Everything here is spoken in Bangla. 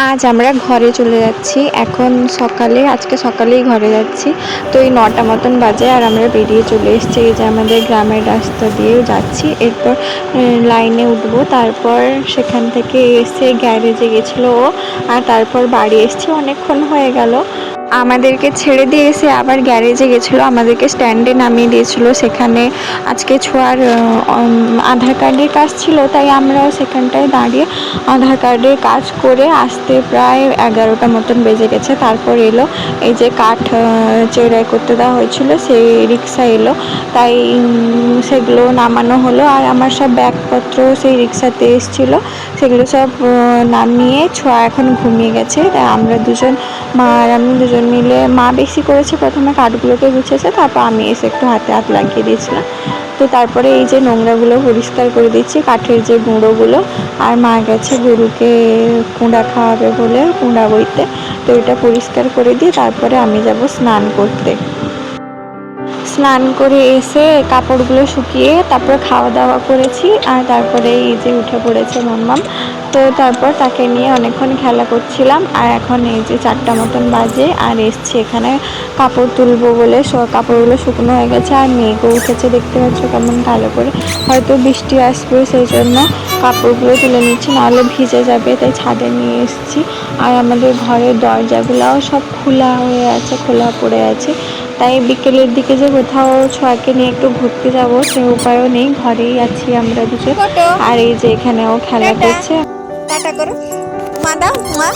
আজ আমরা ঘরে চলে যাচ্ছি। এখন আজকে সকালেই ঘরে যাচ্ছি। তো এই 9টা মতন বাজে আর আমরা বেরিয়ে চলে এসেছি। এই যে আমাদের গ্রামের রাস্তা দিয়েও যাচ্ছি। এরপর লাইনে উঠবো, তারপর সেখান থেকে এসে গ্যারেজে গেছিলো ও, আর তারপর বাড়ি এসেছি। অনেকক্ষণ হয়ে গেল। আমাদেরকে ছেড়ে দিয়ে এসে আবার গ্যারেজে গেছিলো, আমাদেরকে স্ট্যান্ডে নামিয়ে দিয়েছিলো। সেখানে আজকে ছোঁয়ার আধার কার্ডের কাজ ছিল, তাই আমরাও সেখানটায় দাঁড়িয়ে আধার কার্ডের কাজ করে আসতে প্রায় 11টা মতন বেজে গেছে। তারপর এলো এই যে কাঠ চেরাই করতে দেওয়া হয়েছিল, সেই রিক্সা এলো, তাই সেগুলো নামানো হলো। আর আমার সব ব্যাগপত্র সেই রিক্সাতে এসেছিলো, সেগুলো সব নামিয়ে ছোঁয়া এখন ঘুমিয়ে গেছে। তাই আমরা দুজন, মা আর আমি দুজন মিলে, মা বেশি করেছে, প্রথমে কাঠগুলোকে গুছিয়েছে, তারপর আমি এসে একটু হাতে হাত লাগিয়ে দিয়েছিলাম। তো তারপরে এই যে নোংরাগুলো পরিষ্কার করে দিচ্ছি, কাঠের যে গুঁড়োগুলো। আর মা গেছে গরুকে কুঁড়া খাওয়াবে বলে কুঁড়া বইতে, তো এটা পরিষ্কার করে দিয়ে তারপরে আমি যাব স্নান করতে। স্নান করে এসে কাপড়গুলো শুকিয়ে তারপরে খাওয়া দাওয়া করেছি। আর তারপরে এই যে উঠে পড়েছে মাম্মাম, তো তারপর তাকে নিয়ে অনেকক্ষণ খেলা করছিলাম। আর এখন এই যে 4টা মতন বাজে আর এসছি এখানে কাপড় তুলবো বলে। কাপড়গুলো শুকনো হয়ে গেছে আর মেঘও উঠেছে, দেখতে পাচ্ছ কেমন কালো করে, হয়তো বৃষ্টি আসবে, সেই জন্য কাপড়গুলো তুলে নিচ্ছি, নাহলে ভিজে যাবে, তাই ছাদে নিয়ে এসেছি। আর আমাদের ঘরের দরজাগুলোও সব খোলা হয়ে আছে, খোলা পড়ে আছে, তাই বিকেলের দিকে যে কোথাও ছোঁয়াকে নিয়ে একটু ঘুরতে যাব সে উপায়ও নেই, ঘরেই আছি আমরা দুজন। আর এই যে এখানেও খেলা করছে। টাটা করো, মা দাও, মা।